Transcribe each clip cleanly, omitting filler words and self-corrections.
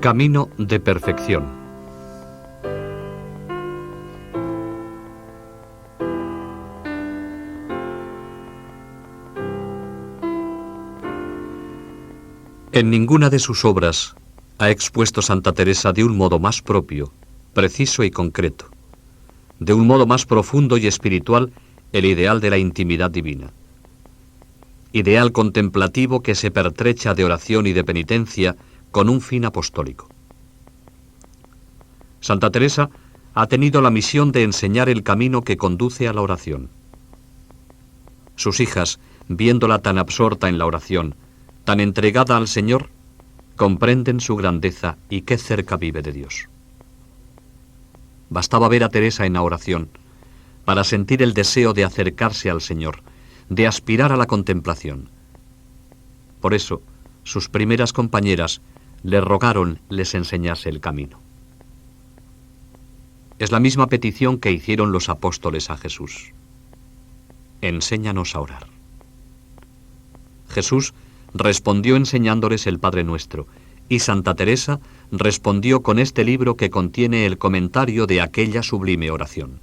Camino de perfección. En ninguna de sus obras ha expuesto Santa Teresa de un modo más propio, preciso y concreto, de un modo más profundo y espiritual, el ideal de la intimidad divina. Ideal contemplativo que se pertrecha de oración y de penitencia con un fin apostólico. Santa Teresa ha tenido la misión de enseñar el camino que conduce a la oración. Sus hijas, viéndola tan absorta en la oración, tan entregada al Señor, comprenden su grandeza y qué cerca vive de Dios. Bastaba ver a Teresa en la oración para sentir el deseo de acercarse al Señor, de aspirar a la contemplación. Por eso, sus primeras compañeras le rogaron les enseñase el camino. Es la misma petición que hicieron los apóstoles a Jesús. Enséñanos a orar. Jesús respondió enseñándoles el Padre Nuestro, y Santa Teresa respondió con este libro que contiene el comentario de aquella sublime oración.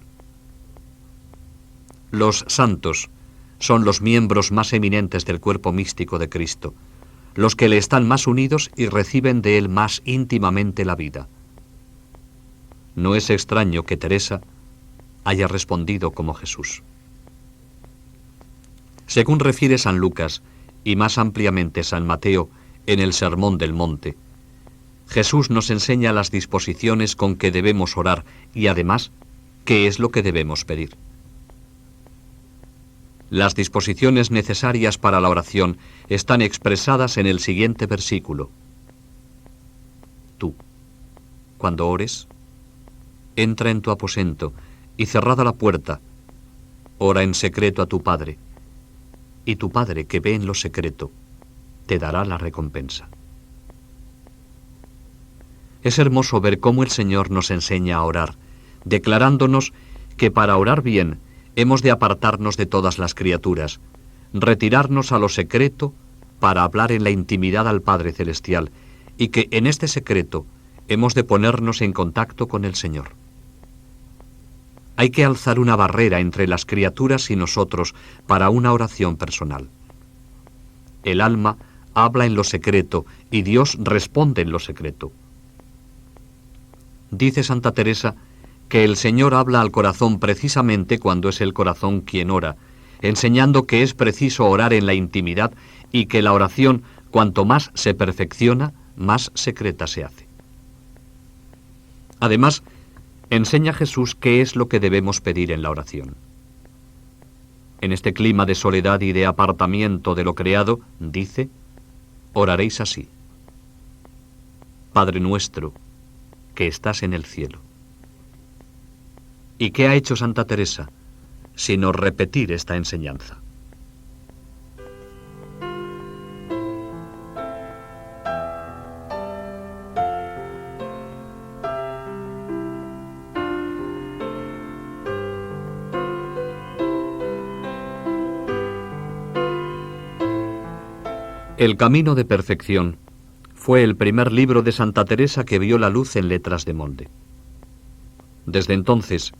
Los santos son los miembros más eminentes del cuerpo místico de Cristo, los que le están más unidos y reciben de él más íntimamente la vida. No es extraño que Teresa haya respondido como Jesús. Según refiere San Lucas, y más ampliamente San Mateo, en el Sermón del Monte, Jesús nos enseña las disposiciones con que debemos orar y además, qué es lo que debemos pedir. Las disposiciones necesarias para la oración están expresadas en el siguiente versículo. Tú, cuando ores, entra en tu aposento y cerrada la puerta, ora en secreto a tu Padre, y tu Padre que ve en lo secreto te dará la recompensa. Es hermoso ver cómo el Señor nos enseña a orar, declarándonos que para orar bien hemos de apartarnos de todas las criaturas, retirarnos a lo secreto para hablar en la intimidad al Padre Celestial, y que en este secreto hemos de ponernos en contacto con el Señor. Hay que alzar una barrera entre las criaturas y nosotros para una oración personal. El alma habla en lo secreto y Dios responde en lo secreto. Dice Santa Teresa que el Señor habla al corazón precisamente cuando es el corazón quien ora, enseñando que es preciso orar en la intimidad y que la oración, cuanto más se perfecciona, más secreta se hace. Además, enseña Jesús qué es lo que debemos pedir en la oración. En este clima de soledad y de apartamiento de lo creado, dice, oraréis así. Padre nuestro, que estás en el cielo. ¿Y qué ha hecho Santa Teresa? Sino repetir esta enseñanza. El camino de perfección fue el primer libro de Santa Teresa que vio la luz en letras de molde. Desde entonces,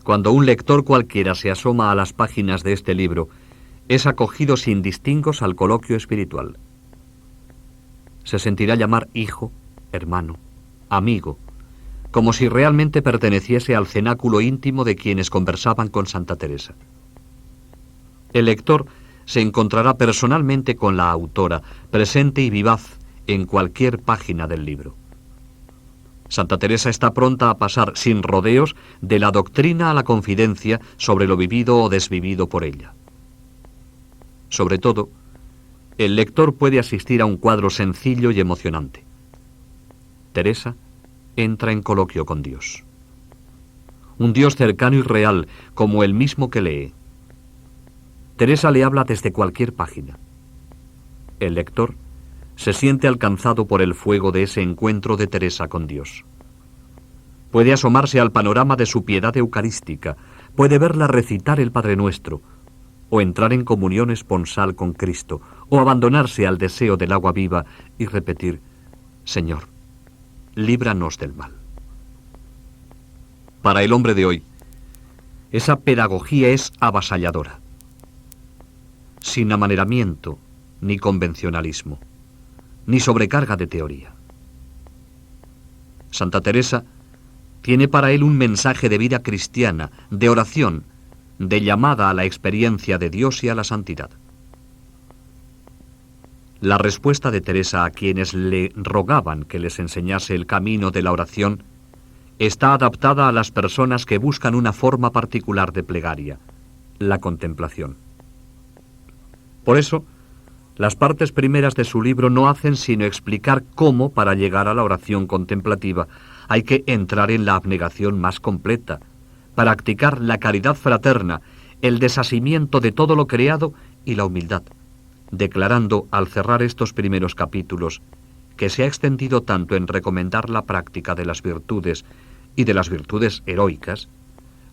cuando un lector cualquiera se asoma a las páginas de este libro, es acogido sin distingos al coloquio espiritual. Se sentirá llamar hijo, hermano, amigo, como si realmente perteneciese al cenáculo íntimo de quienes conversaban con Santa Teresa. El lector se encontrará personalmente con la autora, presente y vivaz en cualquier página del libro. Santa Teresa está pronta a pasar sin rodeos de la doctrina a la confidencia sobre lo vivido o desvivido por ella. Sobre todo, el lector puede asistir a un cuadro sencillo y emocionante. Teresa entra en coloquio con Dios. Un Dios cercano y real, como el mismo que lee. Teresa le habla desde cualquier página. El lector se siente alcanzado por el fuego de ese encuentro de Teresa con Dios. Puede asomarse al panorama de su piedad eucarística, puede verla recitar el Padre Nuestro, o entrar en comunión esponsal con Cristo, o abandonarse al deseo del agua viva y repetir, Señor, líbranos del mal. Para el hombre de hoy, esa pedagogía es avasalladora, sin amaneramiento, ni convencionalismo, ni sobrecarga de teoría. Santa Teresa tiene para él un mensaje de vida cristiana, de oración, de llamada a la experiencia de Dios y a la santidad. La respuesta de Teresa a quienes le rogaban que les enseñase el camino de la oración está adaptada a las personas que buscan una forma particular de plegaria, la contemplación. Por eso, las partes primeras de su libro no hacen sino explicar cómo, para llegar a la oración contemplativa, hay que entrar en la abnegación más completa, practicar la caridad fraterna, el desasimiento de todo lo creado y la humildad, declarando al cerrar estos primeros capítulos que se ha extendido tanto en recomendar la práctica de las virtudes y de las virtudes heroicas,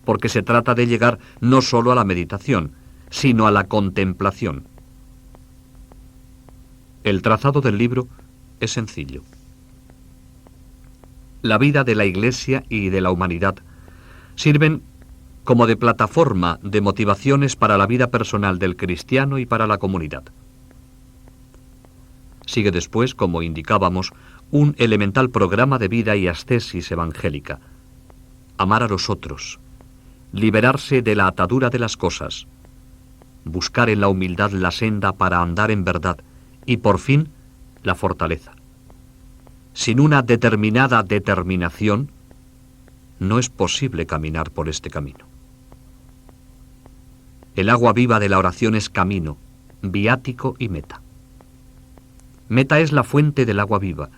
porque se trata de llegar no solo a la meditación, sino a la contemplación. El trazado del libro es sencillo. La vida de la Iglesia y de la humanidad sirven como de plataforma de motivaciones para la vida personal del cristiano y para la comunidad. Sigue después, como indicábamos, un elemental programa de vida y ascesis evangélica. Amar a los otros, liberarse de la atadura de las cosas, buscar en la humildad la senda para andar en verdad y, por fin, la fortaleza. Sin una determinada determinación, no es posible caminar por este camino. El agua viva de la oración es camino, viático y meta. Meta es la fuente del agua viva,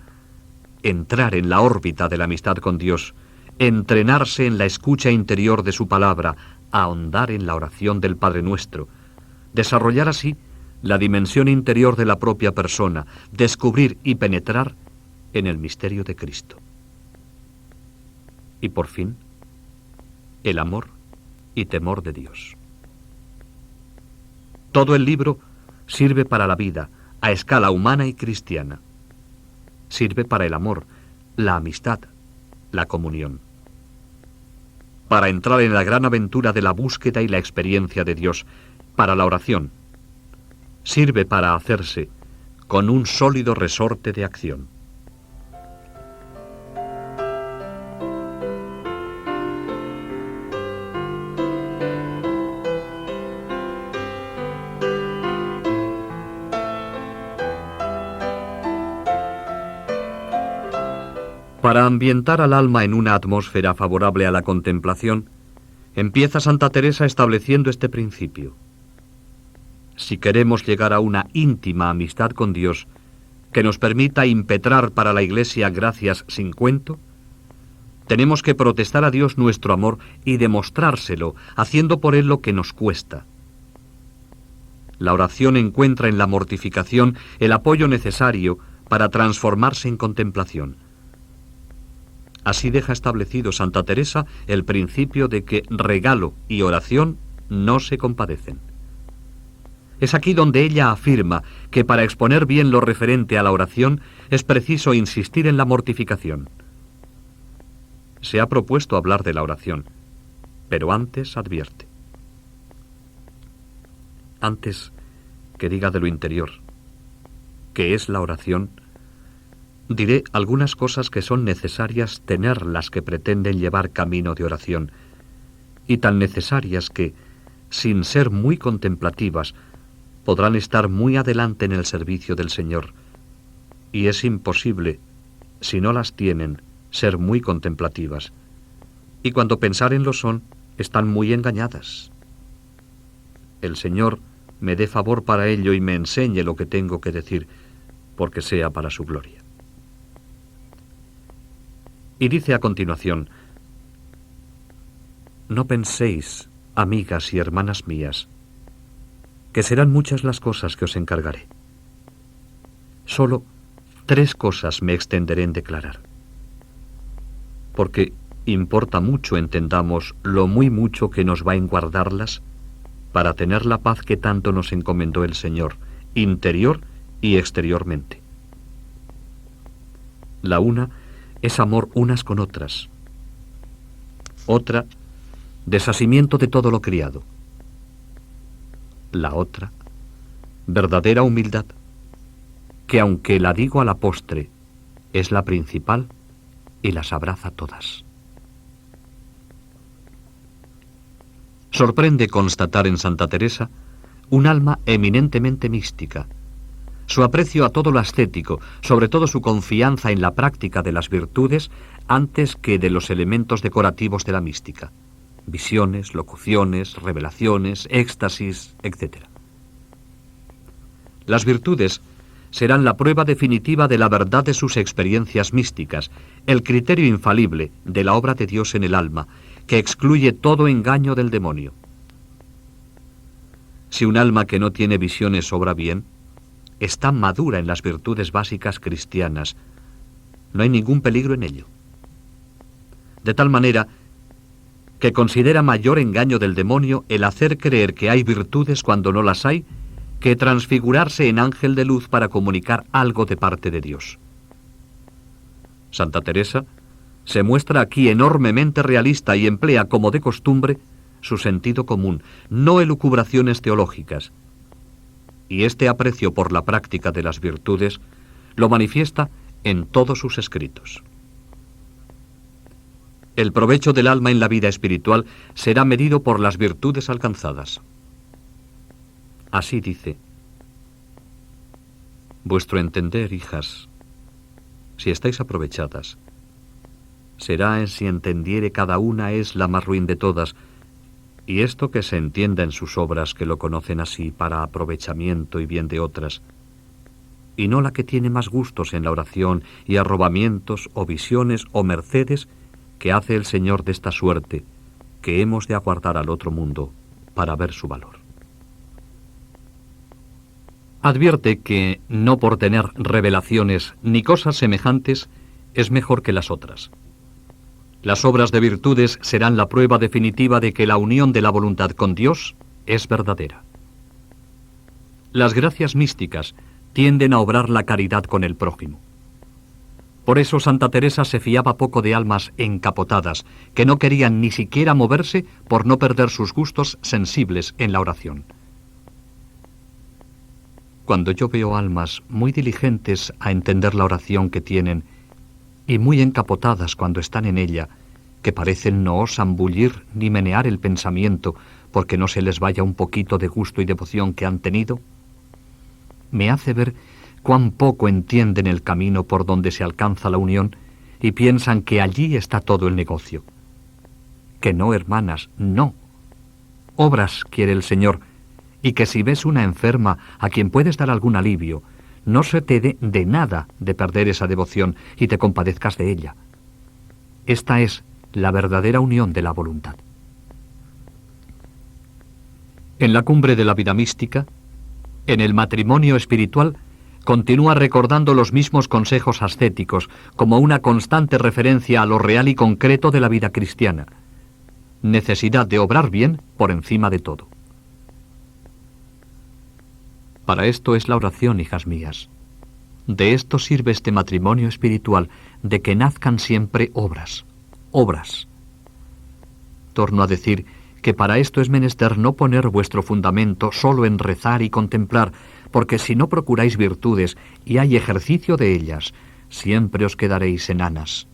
entrar en la órbita de la amistad con Dios, entrenarse en la escucha interior de su palabra, ahondar en la oración del Padre Nuestro, desarrollar así la dimensión interior de la propia persona, descubrir y penetrar en el misterio de Cristo. Y por fin, el amor y temor de Dios. Todo el libro sirve para la vida, a escala humana y cristiana. Sirve para el amor, la amistad, la comunión. Para entrar en la gran aventura de la búsqueda y la experiencia de Dios, para la oración. Sirve para hacerse con un sólido resorte de acción. Para ambientar al alma en una atmósfera favorable a la contemplación, empieza Santa Teresa estableciendo este principio. Si queremos llegar a una íntima amistad con Dios, que nos permita impetrar para la Iglesia gracias sin cuento, tenemos que protestar a Dios nuestro amor y demostrárselo, haciendo por Él lo que nos cuesta. La oración encuentra en la mortificación el apoyo necesario para transformarse en contemplación. Así deja establecido Santa Teresa el principio de que regalo y oración no se compadecen. Es aquí donde ella afirma que para exponer bien lo referente a la oración es preciso insistir en la mortificación. Se ha propuesto hablar de la oración, pero antes advierte. Antes que diga de lo interior, que es la oración, diré algunas cosas que son necesarias tener las que pretenden llevar camino de oración, y tan necesarias que, sin ser muy contemplativas, podrán estar muy adelante en el servicio del Señor, y es imposible, si no las tienen, ser muy contemplativas, y cuando pensaren lo son, están muy engañadas. El Señor me dé favor para ello y me enseñe lo que tengo que decir, porque sea para su gloria. Y dice a continuación: no penséis, amigas y hermanas mías, que serán muchas las cosas que os encargaré. Solo 3 cosas me extenderé en declarar. Porque importa mucho entendamos lo muy mucho que nos va en guardarlas para tener la paz que tanto nos encomendó el Señor, interior y exteriormente. La una es amor unas con otras. Otra, desasimiento de todo lo criado. La otra, verdadera humildad, que aunque la digo a la postre, es la principal y las abraza todas. Sorprende constatar en Santa Teresa un alma eminentemente mística. Su aprecio a todo lo ascético, sobre todo su confianza en la práctica de las virtudes antes que de los elementos decorativos de la mística. Visiones, locuciones, revelaciones, éxtasis, etc. Las virtudes serán la prueba definitiva de la verdad de sus experiencias místicas, el criterio infalible de la obra de Dios en el alma, que excluye todo engaño del demonio. Si un alma que no tiene visiones obra bien, está madura en las virtudes básicas cristianas. No hay ningún peligro en ello. De tal manera que considera mayor engaño del demonio el hacer creer que hay virtudes cuando no las hay, que transfigurarse en ángel de luz para comunicar algo de parte de Dios. Santa Teresa se muestra aquí enormemente realista y emplea, como de costumbre, su sentido común, no elucubraciones teológicas. Y este aprecio por la práctica de las virtudes lo manifiesta en todos sus escritos. El provecho del alma en la vida espiritual será medido por las virtudes alcanzadas. Así dice: vuestro entender, hijas, si estáis aprovechadas, será en si entendiere cada una es la más ruin de todas, y esto que se entienda en sus obras que lo conocen así para aprovechamiento y bien de otras, y no la que tiene más gustos en la oración y arrobamientos o visiones o mercedes que hace el Señor de esta suerte, que hemos de aguardar al otro mundo para ver su valor. Advierte que, no por tener revelaciones ni cosas semejantes, es mejor que las otras. Las obras de virtudes serán la prueba definitiva de que la unión de la voluntad con Dios es verdadera. Las gracias místicas tienden a obrar la caridad con el prójimo. Por eso Santa Teresa se fiaba poco de almas encapotadas, que no querían ni siquiera moverse por no perder sus gustos sensibles en la oración. Cuando yo veo almas muy diligentes a entender la oración que tienen, y muy encapotadas cuando están en ella, que parecen no osan bullir ni menear el pensamiento porque no se les vaya un poquito de gusto y devoción que han tenido, me hace ver cuán poco entienden el camino por donde se alcanza la unión y piensan que allí está todo el negocio. Que no, hermanas, no. Obras quiere el Señor, y que si ves una enferma a quien puedes dar algún alivio, no se te dé de nada de perder esa devoción y te compadezcas de ella. Esta es la verdadera unión de la voluntad. En la cumbre de la vida mística, en el matrimonio espiritual, continúa recordando los mismos consejos ascéticos como una constante referencia a lo real y concreto de la vida cristiana. Necesidad de obrar bien por encima de todo. Para esto es la oración, hijas mías. De esto sirve este matrimonio espiritual, de que nazcan siempre obras, obras. Torno a decir que para esto es menester no poner vuestro fundamento solo en rezar y contemplar, porque si no procuráis virtudes y hay ejercicio de ellas, siempre os quedaréis enanas.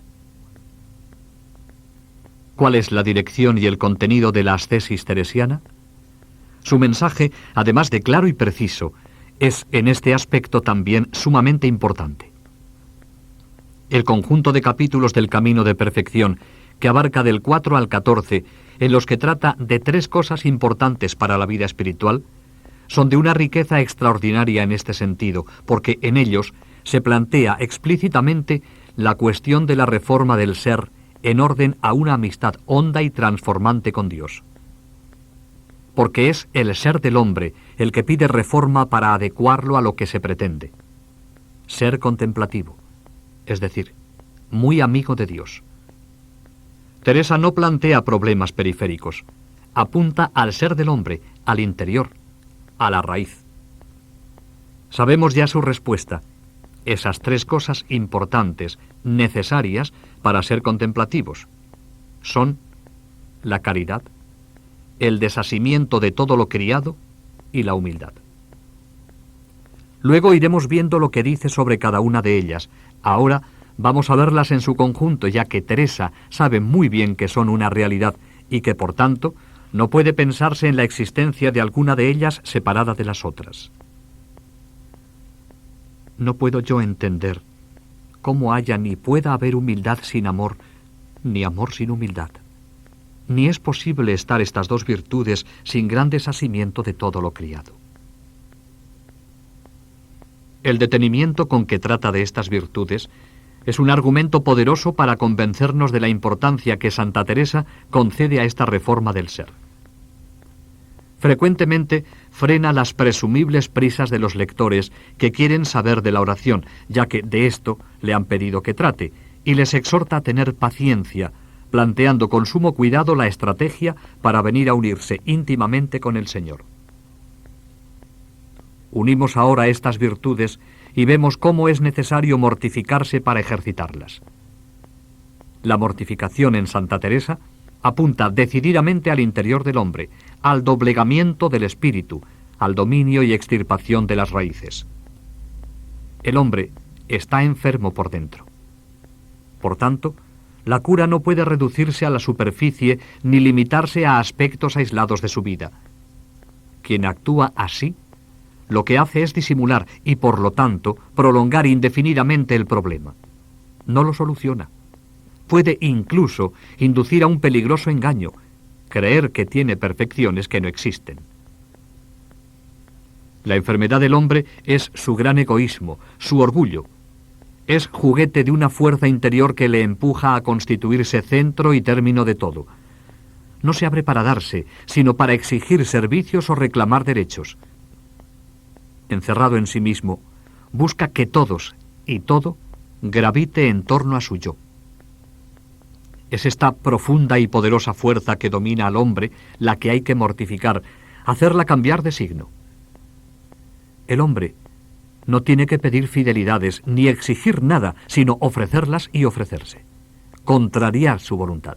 ¿Cuál es la dirección y el contenido de la ascesis teresiana? Su mensaje, además de claro y preciso, es en este aspecto también sumamente importante. El conjunto de capítulos del Camino de Perfección, que abarca del 4 al 14, en los que trata de 3 cosas importantes para la vida espiritual, son de una riqueza extraordinaria en este sentido, porque en ellos se plantea explícitamente la cuestión de la reforma del ser en orden a una amistad honda y transformante con Dios. Porque es el ser del hombre el que pide reforma para adecuarlo a lo que se pretende. Ser contemplativo, es decir, muy amigo de Dios. Teresa no plantea problemas periféricos, apunta al ser del hombre, al interior, a la raíz. Sabemos ya su respuesta, esas tres cosas importantes, necesarias para ser contemplativos. Son la caridad, el desasimiento de todo lo criado y la humildad. Luego iremos viendo lo que dice sobre cada una de ellas. Ahora vamos a verlas en su conjunto, ya que Teresa sabe muy bien que son una realidad y que, por tanto, no puede pensarse en la existencia de alguna de ellas separada de las otras. No puedo yo entender cómo haya ni pueda haber humildad sin amor, ni amor sin humildad. Ni es posible estar estas dos virtudes sin gran desasimiento de todo lo criado. El detenimiento con que trata de estas virtudes es un argumento poderoso para convencernos de la importancia que Santa Teresa concede a esta reforma del ser. Frecuentemente frena las presumibles prisas de los lectores que quieren saber de la oración, ya que de esto le han pedido que trate, y les exhorta a tener paciencia, planteando con sumo cuidado la estrategia para venir a unirse íntimamente con el Señor. Unimos ahora estas virtudes y vemos cómo es necesario mortificarse para ejercitarlas. La mortificación en Santa Teresa apunta decididamente al interior del hombre, al doblegamiento del espíritu, al dominio y extirpación de las raíces. El hombre está enfermo por dentro. Por tanto, la cura no puede reducirse a la superficie ni limitarse a aspectos aislados de su vida. Quien actúa así, lo que hace es disimular y, por lo tanto, prolongar indefinidamente el problema. No lo soluciona. Puede incluso inducir a un peligroso engaño, creer que tiene perfecciones que no existen. La enfermedad del hombre es su gran egoísmo, su orgullo. Es juguete de una fuerza interior que le empuja a constituirse centro y término de todo. No se abre para darse, sino para exigir servicios o reclamar derechos. Encerrado en sí mismo, busca que todos y todo gravite en torno a su yo. Es esta profunda y poderosa fuerza que domina al hombre la que hay que mortificar, hacerla cambiar de signo. El hombre no tiene que pedir fidelidades ni exigir nada, sino ofrecerlas y ofrecerse, contrariar su voluntad.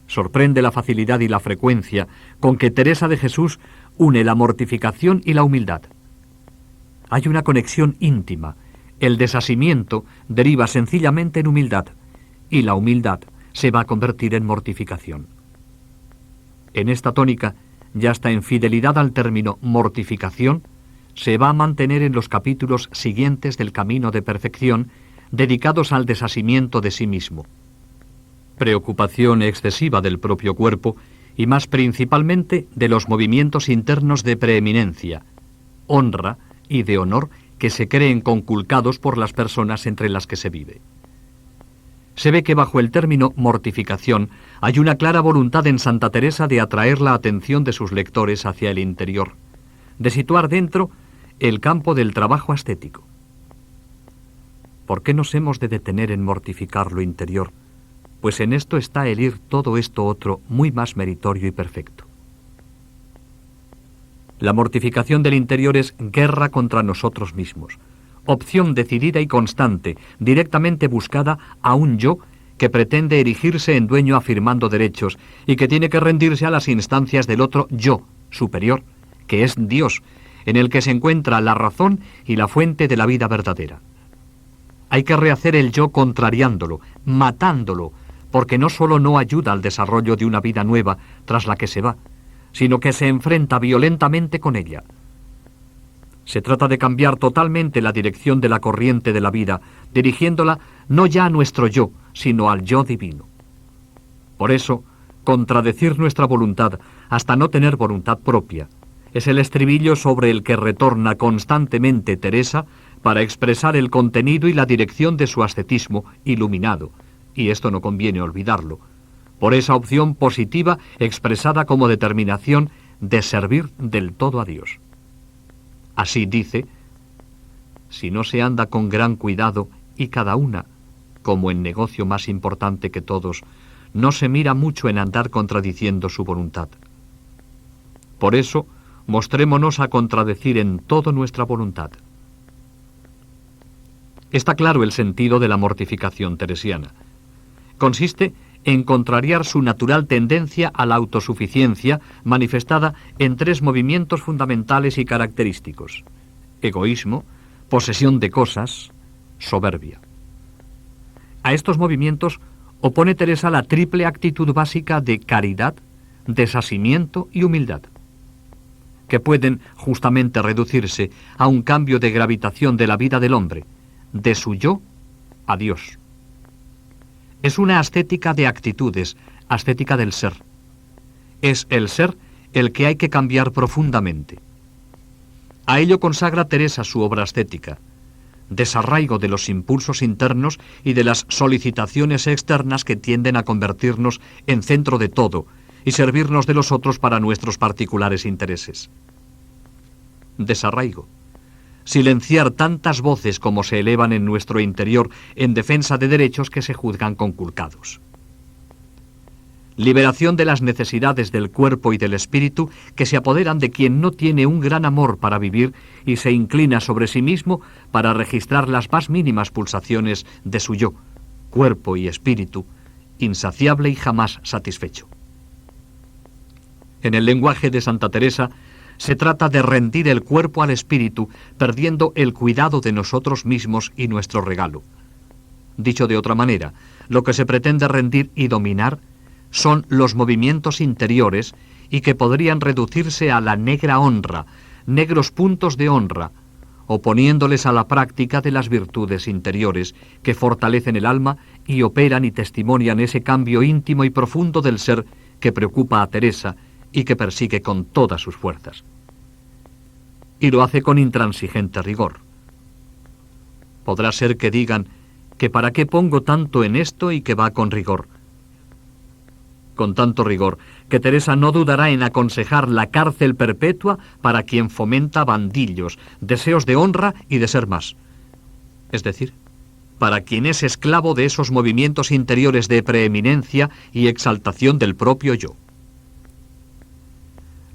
Sorprende la facilidad y la frecuencia con que Teresa de Jesús une la mortificación y la humildad. Hay una conexión íntima. El desasimiento deriva sencillamente en humildad, y la humildad se va a convertir en mortificación. En esta tónica, ya hasta en fidelidad al término mortificación, se va a mantener en los capítulos siguientes del camino de perfección, dedicados al desasimiento de sí mismo. Preocupación excesiva del propio cuerpo y más principalmente de los movimientos internos de preeminencia, honra y de honor que se creen conculcados por las personas entre las que se vive. Se ve que bajo el término mortificación hay una clara voluntad en Santa Teresa de atraer la atención de sus lectores hacia el interior, de situar dentro el campo del trabajo ascético. ¿Por qué nos hemos de detener en mortificar lo interior? Pues en esto está el ir todo esto otro muy más meritorio y perfecto. La mortificación del interior es guerra contra nosotros mismos, opción decidida y constante, directamente buscada a un yo que pretende erigirse en dueño afirmando derechos y que tiene que rendirse a las instancias del otro yo superior, que es Dios, en el que se encuentra la razón y la fuente de la vida verdadera. Hay que rehacer el yo contrariándolo, matándolo, porque no solo no ayuda al desarrollo de una vida nueva tras la que se va, sino que se enfrenta violentamente con ella. Se trata de cambiar totalmente la dirección de la corriente de la vida, dirigiéndola no ya a nuestro yo, sino al yo divino. Por eso, contradecir nuestra voluntad hasta no tener voluntad propia es el estribillo sobre el que retorna constantemente Teresa para expresar el contenido y la dirección de su ascetismo iluminado, y esto no conviene olvidarlo, por esa opción positiva expresada como determinación de servir del todo a Dios. Así dice: si no se anda con gran cuidado y cada una, como en negocio más importante que todos, no se mira mucho en andar contradiciendo su voluntad. Por eso, mostrémonos a contradecir en todo nuestra voluntad. Está claro el sentido de la mortificación teresiana. Consiste en contrariar su natural tendencia a la autosuficiencia manifestada en 3 movimientos fundamentales y característicos: egoísmo, posesión de cosas, soberbia. A estos movimientos opone Teresa la triple actitud básica de caridad, desasimiento y humildad, que pueden justamente reducirse a un cambio de gravitación de la vida del hombre, de su yo a Dios. Es una ascética de actitudes, ascética del ser. Es el ser el que hay que cambiar profundamente. A ello consagra Teresa su obra ascética: desarraigo de los impulsos internos y de las solicitaciones externas que tienden a convertirnos en centro de todo y servirnos de los otros para nuestros particulares intereses. Desarraigo: silenciar tantas voces como se elevan en nuestro interior en defensa de derechos que se juzgan conculcados. Liberación de las necesidades del cuerpo y del espíritu que se apoderan de quien no tiene un gran amor para vivir y se inclina sobre sí mismo para registrar las más mínimas pulsaciones de su yo, cuerpo y espíritu, insaciable y jamás satisfecho. En el lenguaje de Santa Teresa, se trata de rendir el cuerpo al espíritu, perdiendo el cuidado de nosotros mismos y nuestro regalo. Dicho de otra manera, lo que se pretende rendir y dominar son los movimientos interiores y que podrían reducirse a la negra honra, negros puntos de honra, oponiéndoles a la práctica de las virtudes interiores que fortalecen el alma y operan y testimonian ese cambio íntimo y profundo del ser que preocupa a Teresa y que persigue con todas sus fuerzas. Y lo hace con intransigente rigor. Podrá ser que digan que para qué pongo tanto en esto y que va con rigor. Con tanto rigor que Teresa no dudará en aconsejar la cárcel perpetua para quien fomenta bandillos, deseos de honra y de ser más. Es decir, para quien es esclavo de esos movimientos interiores de preeminencia y exaltación del propio yo.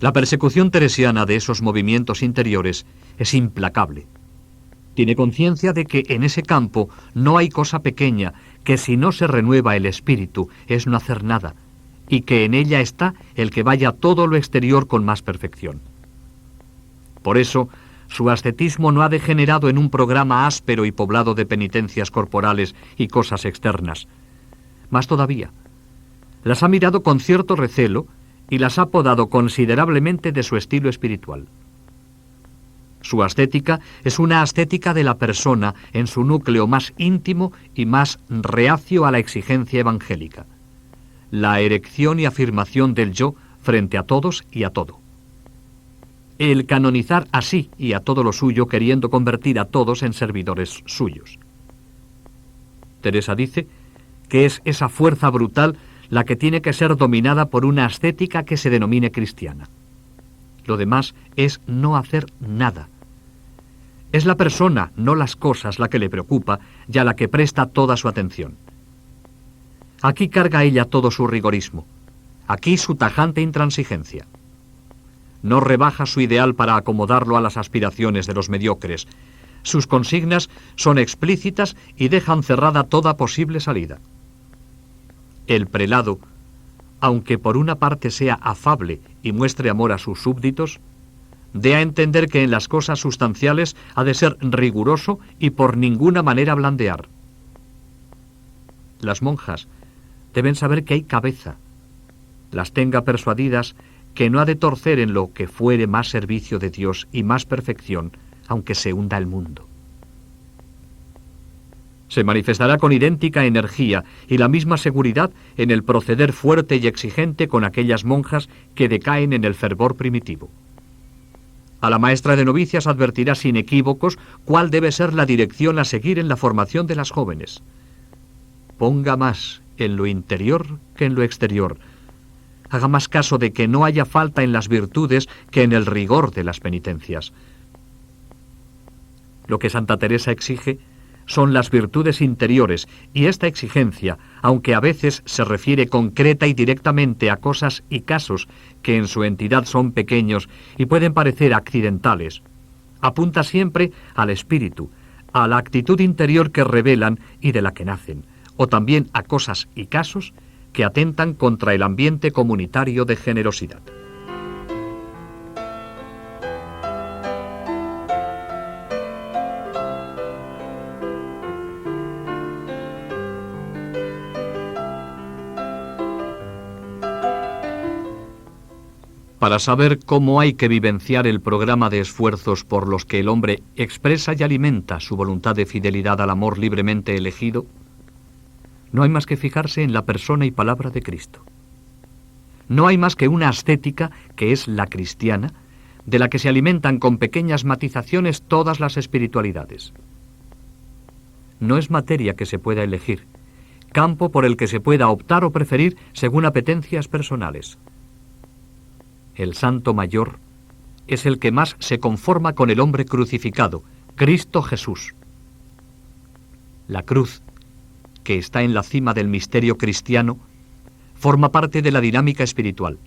La persecución teresiana de esos movimientos interiores es implacable. Tiene conciencia de que en ese campo no hay cosa pequeña, que si no se renueva el espíritu es no hacer nada, y que en ella está el que vaya todo lo exterior con más perfección. Por eso, su ascetismo no ha degenerado en un programa áspero y poblado de penitencias corporales y cosas externas. Más todavía, las ha mirado con cierto recelo y las ha podado considerablemente de su estilo espiritual. Su ascética es una ascética de la persona en su núcleo más íntimo y más reacio a la exigencia evangélica: la erección y afirmación del yo frente a todos y a todo. El canonizar así y a todo lo suyo, queriendo convertir a todos en servidores suyos. Teresa dice que es esa fuerza brutal la que tiene que ser dominada por una ascética que se denomine cristiana. Lo demás es no hacer nada. Es la persona, no las cosas, la que le preocupa y a la que presta toda su atención. Aquí carga ella todo su rigorismo, aquí su tajante intransigencia. No rebaja su ideal para acomodarlo a las aspiraciones de los mediocres. Sus consignas son explícitas y dejan cerrada toda posible salida. El prelado, aunque por una parte sea afable y muestre amor a sus súbditos, dé a entender que en las cosas sustanciales ha de ser riguroso y por ninguna manera blandear. Las monjas deben saber que hay cabeza, las tenga persuadidas que no ha de torcer en lo que fuere más servicio de Dios y más perfección, aunque se hunda el mundo. Se manifestará con idéntica energía y la misma seguridad en el proceder fuerte y exigente con aquellas monjas que decaen en el fervor primitivo. A la maestra de novicias advertirá sin equívocos cuál debe ser la dirección a seguir en la formación de las jóvenes. Ponga más en lo interior que en lo exterior. Haga más caso de que no haya falta en las virtudes que en el rigor de las penitencias. Lo que Santa Teresa exige son las virtudes interiores, y esta exigencia, aunque a veces se refiere concreta y directamente a cosas y casos que en su entidad son pequeños y pueden parecer accidentales, apunta siempre al espíritu, a la actitud interior que revelan y de la que nacen, o también a cosas y casos que atentan contra el ambiente comunitario de generosidad. Para saber cómo hay que vivenciar el programa de esfuerzos por los que el hombre expresa y alimenta su voluntad de fidelidad al amor libremente elegido, no hay más que fijarse en la persona y palabra de Cristo. No hay más que una ascética, que es la cristiana, de la que se alimentan con pequeñas matizaciones todas las espiritualidades. No es materia que se pueda elegir, campo por el que se pueda optar o preferir según apetencias personales. El Santo Mayor es el que más se conforma con el hombre crucificado, Cristo Jesús. La cruz, que está en la cima del misterio cristiano, forma parte de la dinámica espiritual.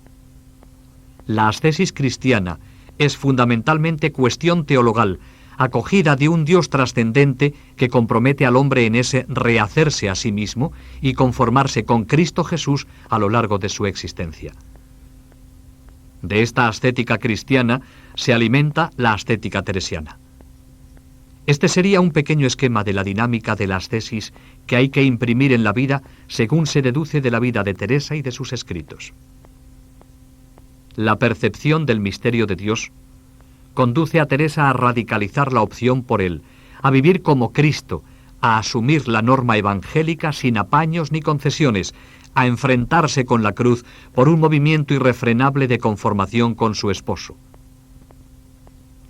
La ascesis cristiana es fundamentalmente cuestión teologal, acogida de un Dios trascendente que compromete al hombre en ese rehacerse a sí mismo y conformarse con Cristo Jesús a lo largo de su existencia. De esta ascética cristiana se alimenta la ascética teresiana. Este sería un pequeño esquema de la dinámica de la ascesis que hay que imprimir en la vida según se deduce de la vida de Teresa y de sus escritos. La percepción del misterio de Dios conduce a Teresa a radicalizar la opción por él, a vivir como Cristo, a asumir la norma evangélica sin apaños ni concesiones, a enfrentarse con la cruz por un movimiento irrefrenable de conformación con su esposo.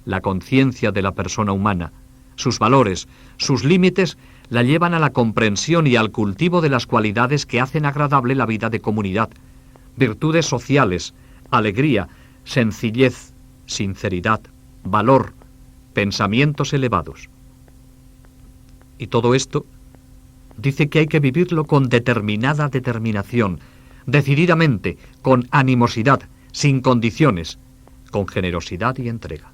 La conciencia de la persona humana, sus valores, sus límites, la llevan a la comprensión y al cultivo de las cualidades que hacen agradable la vida de comunidad, virtudes sociales, alegría, sencillez, sinceridad, valor, pensamientos elevados. Y todo esto dice que hay que vivirlo con determinada determinación, decididamente, con animosidad, sin condiciones, con generosidad y entrega.